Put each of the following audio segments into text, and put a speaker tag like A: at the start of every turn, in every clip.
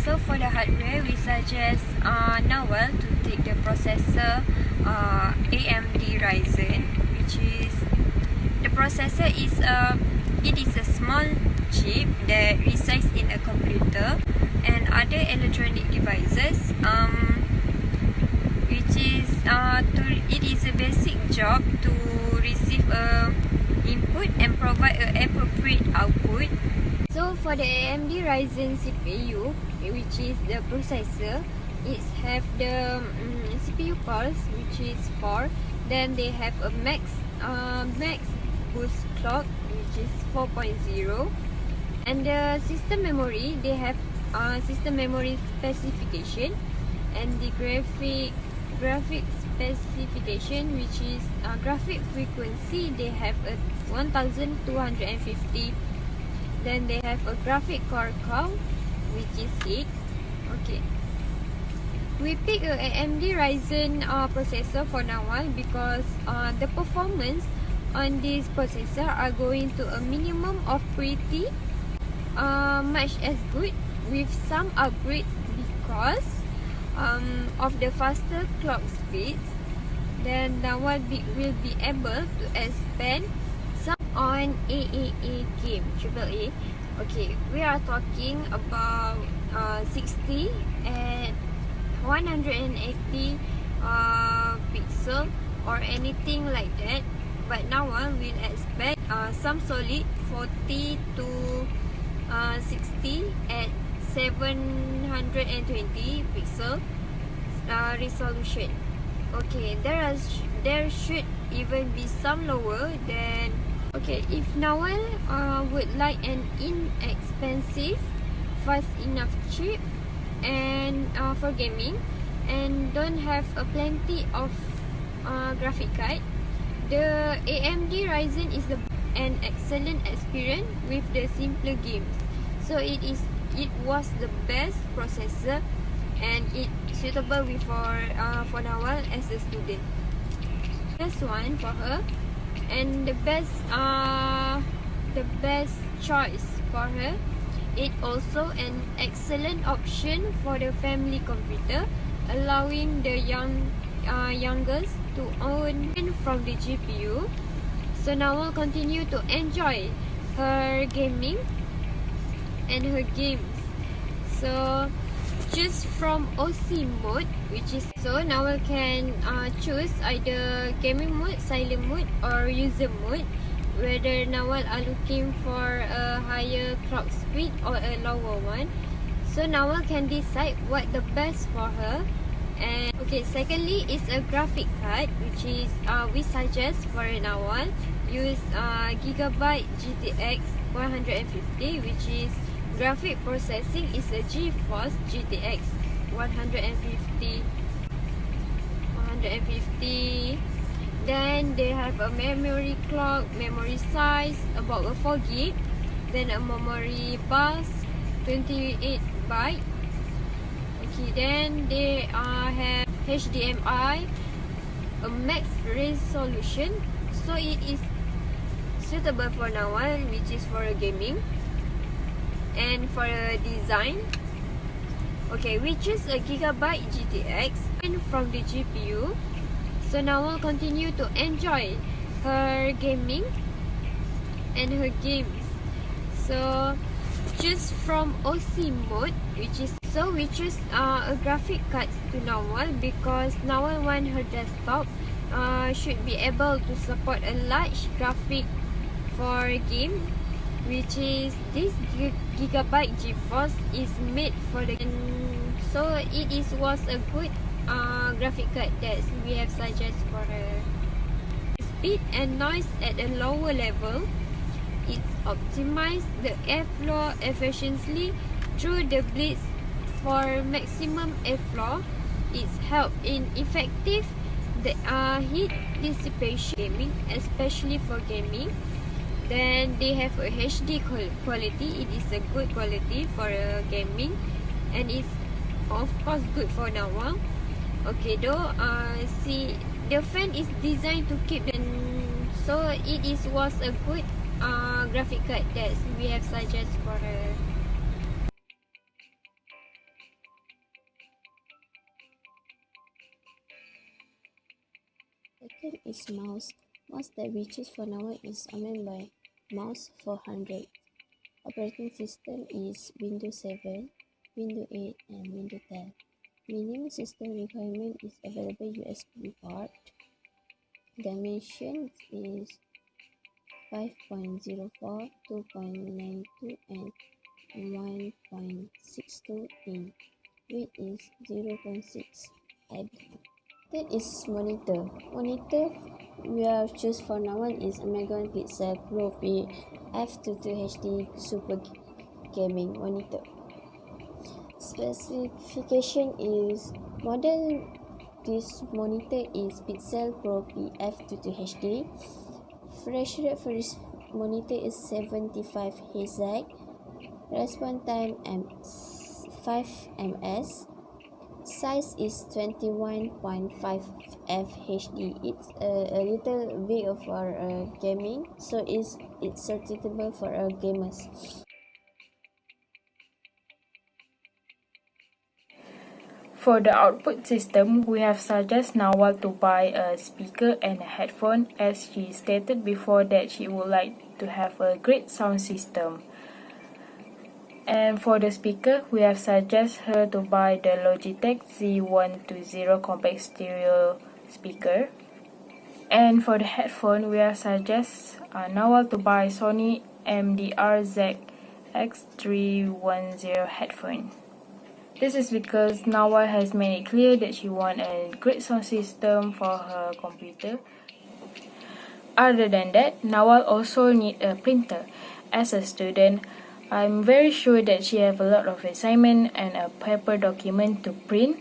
A: So for the hardware, we suggest Nawal to take the processor AMD Ryzen, which is the processor is a small chip that resides in a computer and other electronic devices. It is a basic job to receive a input and provide an appropriate output. So for the AMD Ryzen CPU, which is the processor, it have the CPU cores, which is 4. Then they have a max boost clock, which is 4.0. And the system memory, they have system memory specification, and the graphic specification, which is graphic frequency, they have a 1250. Then they have a graphic core count, which is 8. Okay, we pick a AMD Ryzen processor for Nawal because the performance on this processor are going to a minimum of pretty much as good, with some upgrades because of the faster clock speeds. Then Nawal will be able to expand some on AAA game, AAA. Okay, we are talking about 60 and 180 pixel or anything like that. But Nawal will expect some solid 40 to 60 at 720 pixel resolution. Okay, there should even be some lower than. Okay, if Nawal would like an inexpensive, fast enough chip and for gaming, and don't have a plenty of graphic card, the AMD Ryzen is an excellent experience with the simpler games. So it was the best processor, and it suitable for Nawal as a student. Best one for her, and the best choice for her. It also an excellent option for the family computer, allowing the youngest to own from the GPU. So Nawal continue to enjoy her gaming and her games. So choose from OC mode, which is so Nawal can choose either gaming mode, silent mode, or user mode. Whether Nawal are looking for a higher clock speed or a lower one, so Nawal can decide what the best for her. And okay, secondly is a graphic card, which is we suggest for Nawal use Gigabyte GTX 150, which is graphic processing is a GeForce GTX 150. Then they have a memory clock, memory size about a 4 GB. Then a memory bus 28 byte. Okay, then they have HDMI, a max resolution. So it is suitable for Nawal, which is for a gaming and for a design. Okay, we choose a Gigabyte GTX from the GPU. So Nawal continue to enjoy her gaming and her games. So choose from OC mode, which is so we choose a graphic card to Nawal because Nawal want her desktop should be able to support a large graphic for game, which is this Gigabyte GeForce is made for the so it was a good graphic card that we have suggest for her. Speed and noise at a lower level. It optimizes the airflow efficiently through the blades for maximum airflow. It helps in effective heat dissipation gaming, especially for gaming. Then they have a HD quality. It is a good quality for gaming, and it's of course good for Nawal. Okay, though see the fan is designed to keep the so it was a good graphic card that we have suggest for her.
B: Second is mouse. Mouse that we choose for now is made by Mouse 400. Operating system is Windows 7, Windows 8, and Windows 10. Minimum system requirement is available USB port. Dimensions is 5.04, 2.92, and 1.62 in. Width is 0.6 IB. Third is monitor. Monitor we have choose for now one is Megan Pixel Pro P F22HD Super Gaming Monitor. Specification is model this monitor is Pixel Pro P F22HD. Refresh rate for this monitor is 75 Hz. Response time 5 ms. Size is 21.5 FHD. It's a little big for gaming, so it's suitable for gamers.
C: For the output system, we have suggested Nawal to buy a speaker and a headphone, as she stated before that she would like to have a great sound system. And for the speaker, we have suggested her to buy the Logitech Z120 compact stereo speaker. And for the headphone, we have suggested Nawal to buy Sony MDR ZX310 headphone. This is because Nawal has made it clear that she wants a great sound system for her computer. Other than that, Nawal also needs a printer. As a student, I'm very sure that she has a lot of assignment and a paper document to print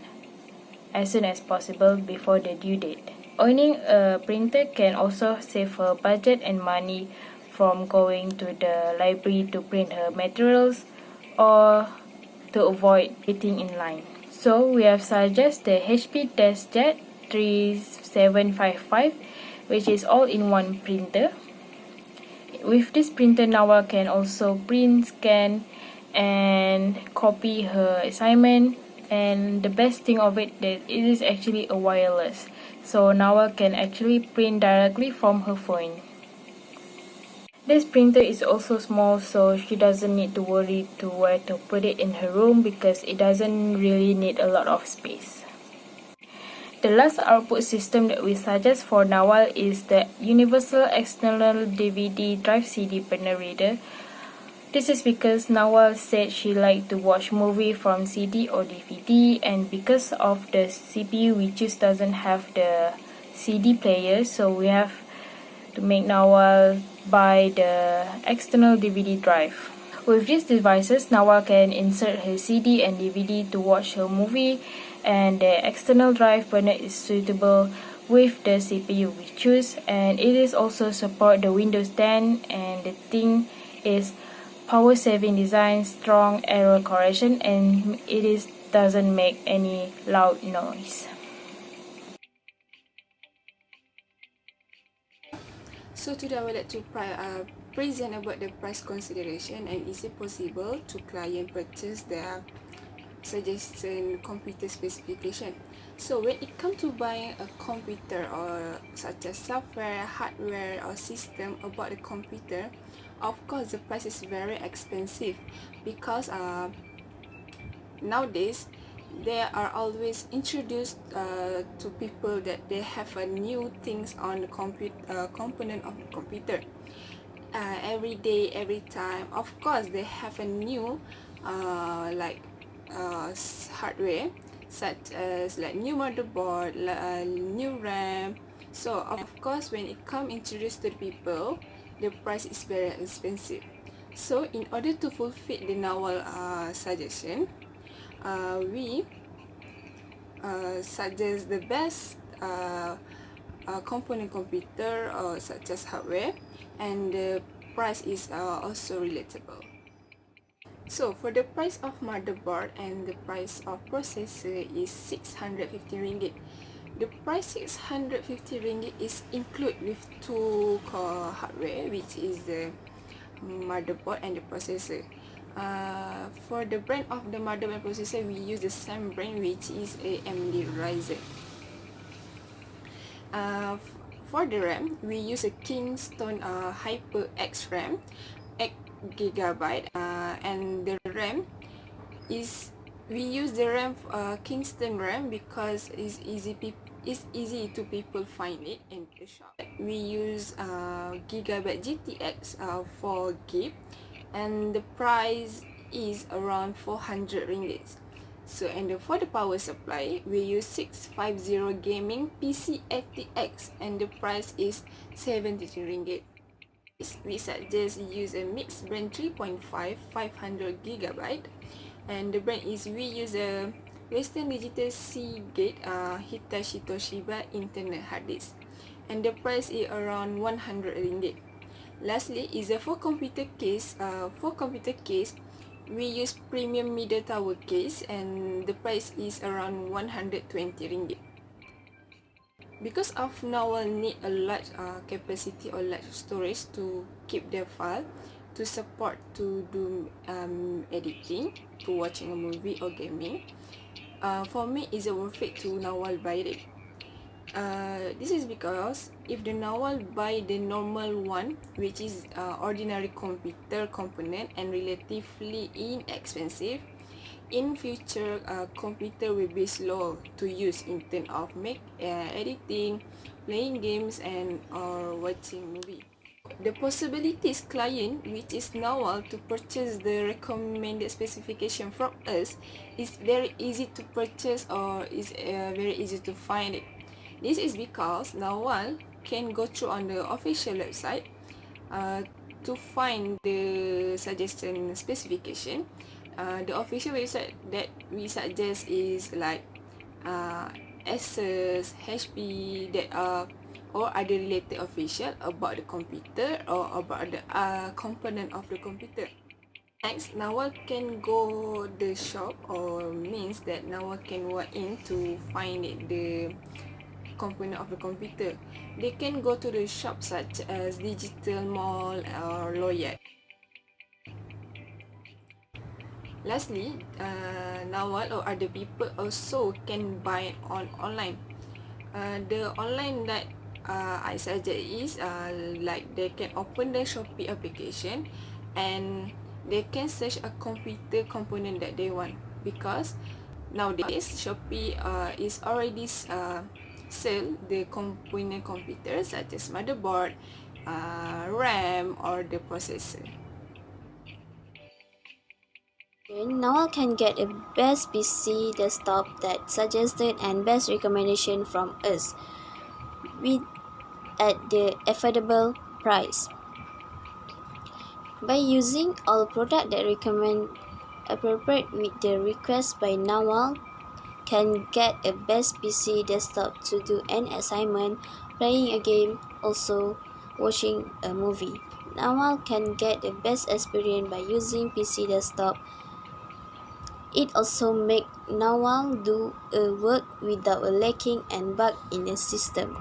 C: as soon as possible before the due date. Owning a printer can also save her budget and money from going to the library to print her materials or to avoid waiting in line. So we have suggested the HP DeskJet 3755, which is all-in-one printer. With this printer, Nawal can also print, scan, and copy her assignment. And the best thing of it that it is actually a wireless, so Nawal can actually print directly from her phone. This printer is also small, so she doesn't need to worry to where to put it in her room because it doesn't really need a lot of space. The last output system that we suggest for Nawal is the Universal External DVD Drive CD Burner Reader. This is because Nawal said she liked to watch movie from CD or DVD, and because of the CPU we choose doesn't have the CD player, so we have to make Nawal buy the external DVD drive. With these devices, Nawal can insert her CD and DVD to watch her movie, and the external drive burner is suitable with the CPU we choose, and it is also support the Windows 10, and the thing is power saving design, strong error correction, and it doesn't make any loud noise.
D: So today I would like to present about the price consideration and is it possible to client purchase their suggested computer specification. So when it comes to buying a computer or such as software, hardware or system about the computer, of course the price is very expensive because nowadays they are always introduced to people that they have a new things on the component of the computer. Every day, every time, of course they have a new hardware such as like new motherboard, new RAM. So of course when it comes introduced to the people, the price is very expensive. So in order to fulfill the Nawal suggestion, we suggest the best component computer such as hardware, and the price is also relatable. So for the price of motherboard and the price of processor is 650 ringgit. The price 650 ringgit is include with two core hardware, which is the motherboard and the processor. For the brand of the motherboard and processor, we use the same brand, which is AMD Ryzen. For the RAM, we use a Kingston Hyper X RAM, 8GB, and the RAM is, we use the RAM Kingston RAM because it's easy to people find it in the shop. We use Gigabyte GTX 4GB, and the price is around 400 ringgit. So, and for the power supply, we use 650 gaming PC ATX, and the price is 73 ringgit. We suggest use a mixed brand 3.5 500GB, and the brand is, we use a Western Digital Seagate Hitachi Toshiba internal hard disk, and the price is around 100 ringgit. Lastly is a for computer case. We use premium middle tower case, and the price is around 120 ringgit. Because of Nawal need a large capacity or large storage to keep their file, to support to do editing, to watching a movie or gaming, for me is worth it to Nawal buy it. This is because if the Nawal buy the normal one, which is ordinary computer component and relatively inexpensive, in future computer will be slow to use in terms of editing, playing games, and or watching movie. The possibilities client, which is Nawal, to purchase the recommended specification from us is very easy to purchase, or is very easy to find it. This is because Nawal can go through on the official website to find the suggestion specification. The official website that we suggest is like Asus, HP, that are or other related official about the computer or about the component of the computer. Next, Nawal can go the shop, or means that Nawal can walk in to find it, the component of the computer. They can go to the shop such as Digital Mall or Loyat. Lastly, Nawal or other people also can buy online. The online that I suggest is like they can open the Shopee application and they can search a computer component that they want, because nowadays Shopee is already sell the component computers such as motherboard, RAM, or the processor.
B: Nawal can get a best PC desktop that suggested and best recommendation from us with at the affordable price. By using all products that recommend appropriate with the request by Nawal, can get a best PC desktop to do an assignment, playing a game, also watching a movie. Nawal can get the best experience by using PC desktop. It also make Nawal do a work without a lacking and bug in the system.